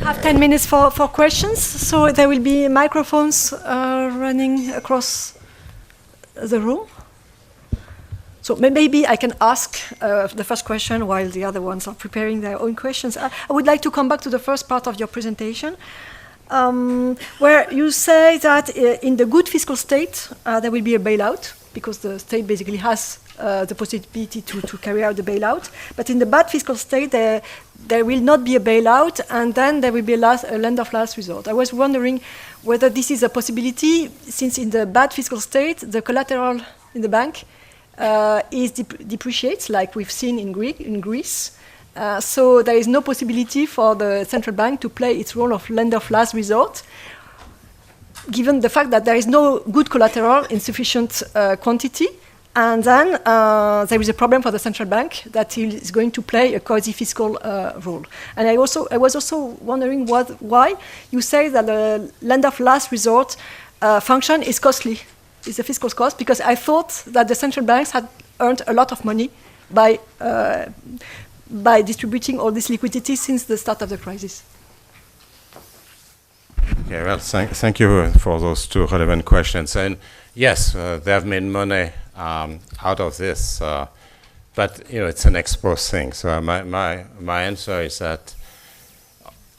have 10 minutes for questions, so there will be microphones running across the room. So maybe I can ask the first question while the other ones are preparing their own questions. I would like to come back to the first part of your presentation, where you say that in the good fiscal state, there will be a bailout, because the state basically has the possibility to carry out the bailout. But in the bad fiscal state, there will not be a bailout, and then there will be a lender of last resort. I was wondering whether this is a possibility, since in the bad fiscal state, the collateral in the bank depreciates, like we've seen in Greece. So there is no possibility for the central bank to play its role of lender of last resort, given the fact that there is no good collateral in sufficient quantity. And then there is a problem for the central bank that is going to play a quasi-fiscal role. And I was also wondering why you say that the lender of last resort function is costly. Is a fiscal cost, because I thought that the central banks had earned a lot of money by distributing all this liquidity since the start of the crisis. Okay, well, thank you for those two relevant questions. And yes, they have made money out of this, but it's an ex post thing. So my answer is that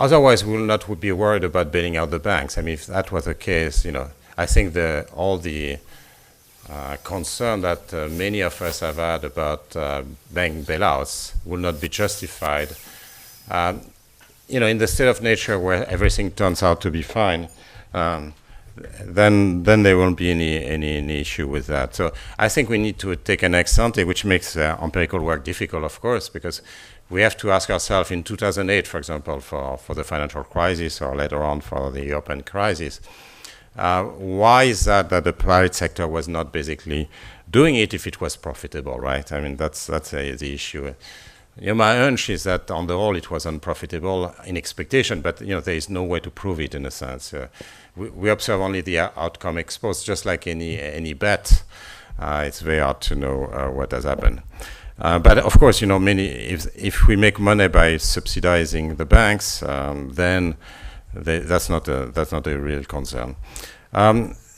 otherwise we will not be worried about bailing out the banks. I mean, if that was the case, I think all the concern that many of us have had about bank bailouts will not be justified. In the state of nature where everything turns out to be fine, then there won't be any issue with that. So I think we need to take an ex ante, which makes empirical work difficult, of course, because we have to ask ourselves in 2008, for example, for the financial crisis, or later on for the European crisis, why is that the private sector was not basically doing it if it was profitable, right? I mean, that's the issue. My hunch is that on the whole it was unprofitable in expectation, but there is no way to prove it in a sense. We observe only the outcome exposed, just like any bet. It's very hard to know what has happened. But of course, if we make money by subsidizing the banks, then that's not a real concern.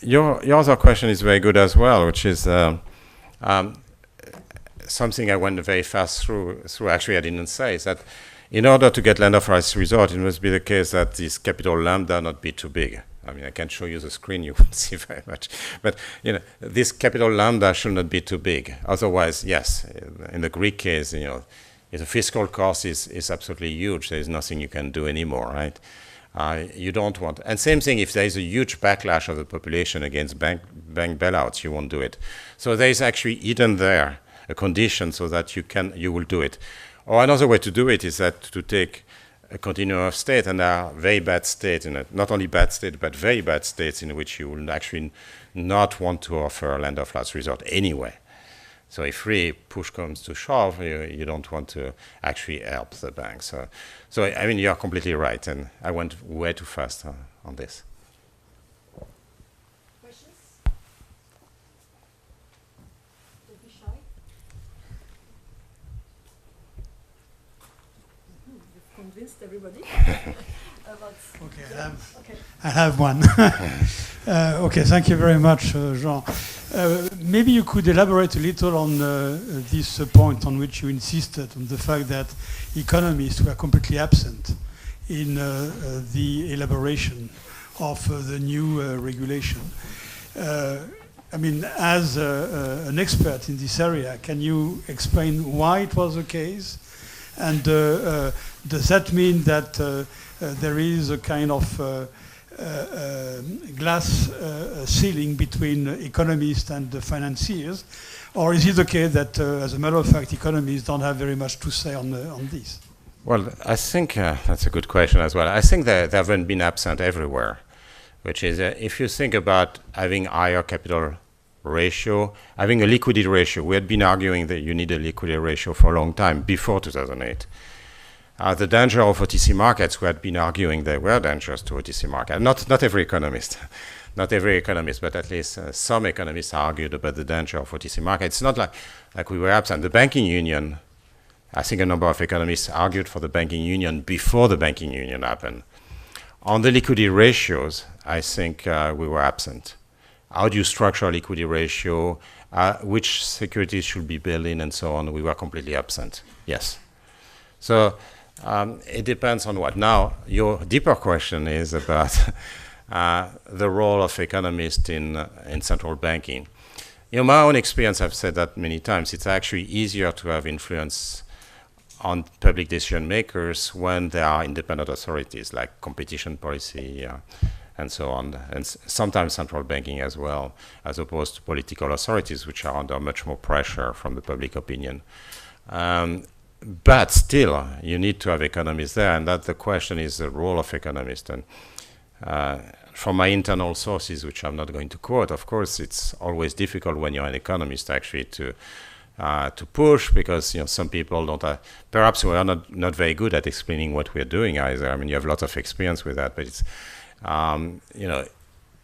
Your other question is very good as well, which is something I went very fast through. Actually, I didn't say, is that in order to get lender of last resort, it must be the case that this capital lambda not be too big. I mean, I can show you the screen, you won't see very much. But, this capital lambda should not be too big. Otherwise, yes, in the Greek case, if the fiscal cost is absolutely huge, there is nothing you can do anymore, right? You don't want, and same thing, if there is a huge backlash of the population against bank bailouts, you won't do it. So there is actually hidden there a condition so that you will do it. Or another way to do it is that to take a continuum of state, and there are very bad states in it, not only bad states, but very bad states in which you will actually not want to offer a lender of last resort anyway. So if really push comes to shove, you don't want to actually help the bank. So I mean, you are completely right, and I went way too fast on this. Questions? Don't be shy. You've convinced everybody. I have one. Okay, thank you very much, Jean. Maybe you could elaborate a little on this point on which you insisted, on the fact that economists were completely absent in the elaboration of the new regulation. I mean, as an expert in this area, can you explain why it was the case? And does that mean that there is a kind of glass ceiling between economists and the financiers? Or is it the case that, as a matter of fact, economists don't have very much to say on this? Well, I think that's a good question as well. I think they haven't been absent everywhere, which is if you think about having higher capital ratio, having a liquidity ratio. We had been arguing that you need a liquidity ratio for a long time, before 2008. The danger of OTC markets, we had been arguing they were dangerous to OTC market. Not every economist, not every economist, but at least some economists argued about the danger of OTC markets. It's not like we were absent. The banking union, I think a number of economists argued for the banking union before the banking union happened. On the liquidity ratios, I think we were absent. How do you structure a liquidity ratio? Which securities should be built in and so on? We were completely absent. Yes. So it depends on what. Now, your deeper question is about the role of economists in central banking. My own experience, I've said that many times, it's actually easier to have influence on public decision makers when there are independent authorities like competition policy and so on, and sometimes central banking as well, as opposed to political authorities, which are under much more pressure from the public opinion. But still, you need to have economists there, and that the question is the role of economists. And from my internal sources, which I'm not going to quote, of course, it's always difficult when you're an economist actually to push, because some people don't. Perhaps we are not very good at explaining what we're doing either. I mean, you have lots of experience with that, but it's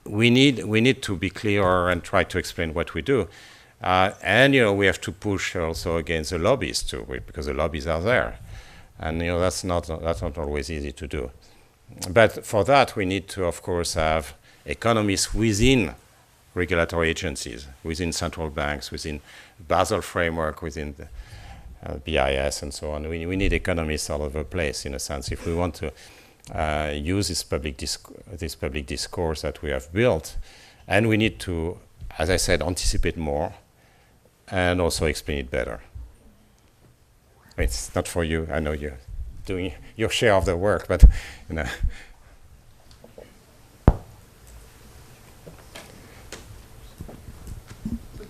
we need to be clearer and try to explain what we do, and we have to push also against the lobbies too, because the lobbies are there, and that's not always easy to do. But for that, we need to, of course, have economists within regulatory agencies, within central banks, within Basel framework, within the BIS and so on. We need economists all over the place, in a sense, if we want to use this public discourse that we have built. And we need to, as I said, anticipate more and also explain it better. It's not for you. I know you're doing your share of the work, but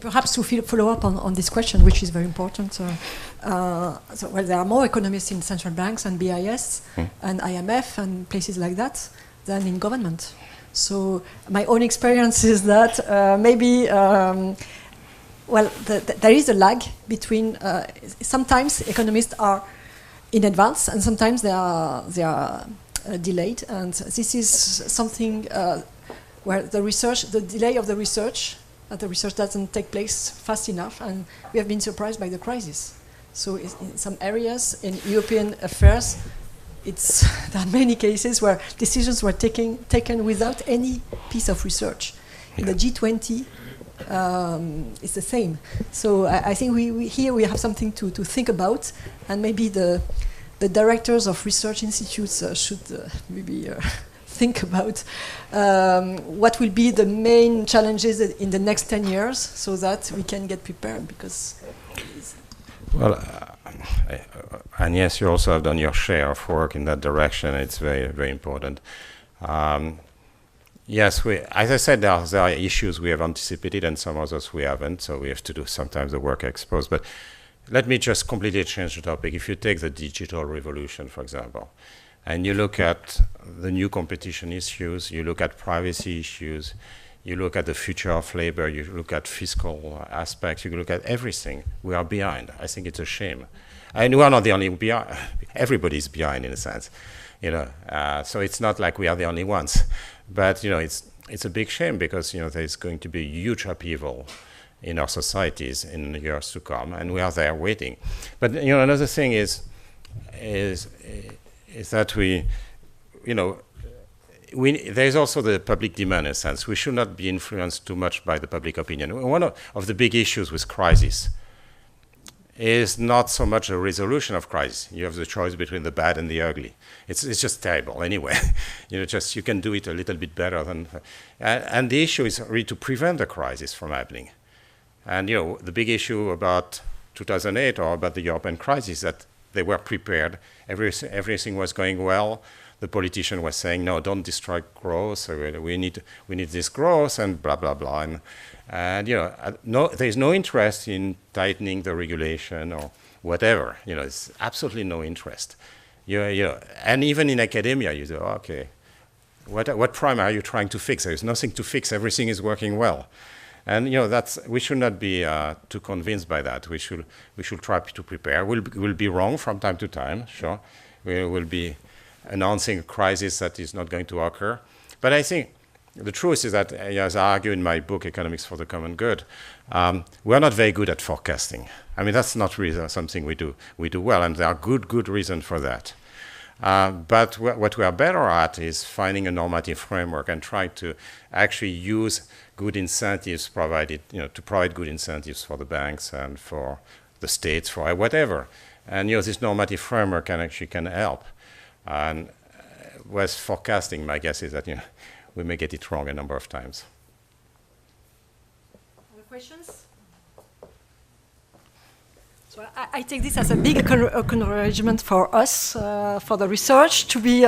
Perhaps to follow up on this question, which is very important. There are more economists in central banks and BIS and IMF and places like that than in government. So my own experience is that maybe, there is a lag between, sometimes economists are in advance and sometimes they are delayed. And this is something where the delay of the research doesn't take place fast enough, and we have been surprised by the crisis. So in some areas in European affairs, there are many cases where decisions were taken without any piece of research. In the G20, it's the same. So I think we have something to think about, and maybe the directors of research institutes should maybe think about what will be the main challenges in the next 10 years so that we can get prepared, because... Well, Agnès, you also have done your share of work in that direction. It's very, very important. Yes, as I said, there are issues we have anticipated and some others we haven't, so we have to do sometimes the work exposed. But let me just completely change the topic. If you take the digital revolution, for example, and you look at the new competition issues, you look at privacy issues, you look at the future of labor, you look at fiscal aspects, you look at everything, we are behind. I think it's a shame. And we are not the only behind. Everybody's behind in a sense. So it's not like we are the only ones. But it's a big shame, because there's going to be a huge upheaval in our societies in the years to come, and we are there waiting. But another thing is that there's also the public demand in a sense. We should not be influenced too much by the public opinion. One of the big issues with crisis is not so much a resolution of crisis. You have the choice between the bad and the ugly. It's just terrible anyway. You can do it a little bit better than. And the issue is really to prevent the crisis from happening. And the big issue about 2008 or about the European crisis, that they were prepared. Everything was going well. The politician was saying, no, don't destroy growth. We need this growth and blah, blah, blah. And there's no interest in tightening the regulation or whatever. It's absolutely no interest. And even in academia, you say, okay, what problem are you trying to fix? There's nothing to fix. Everything is working well. And we should not be too convinced by that. We should try to prepare. We'll be wrong from time to time, sure. We will be announcing a crisis that is not going to occur. But I think the truth is that, as I argue in my book, Economics for the Common Good, we are not very good at forecasting. I mean, that's not really something we do well, and there are good reasons for that. But what we are better at is finding a normative framework and trying to actually use good incentives provided, to provide good incentives for the banks and for the states, for whatever. And this normative framework can help. And with forecasting, my guess is that we may get it wrong a number of times. Other questions? So I take this as a big encouragement for us, for the research, to be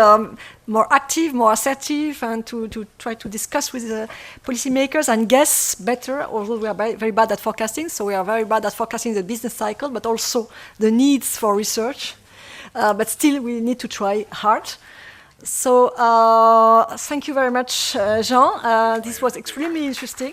more active, more assertive, and to try to discuss with the policymakers and guess better, although we are very bad at forecasting, so we are very bad at forecasting the business cycle, but also the needs for research. But still, we need to try hard. So thank you very much, Jean. This was extremely interesting.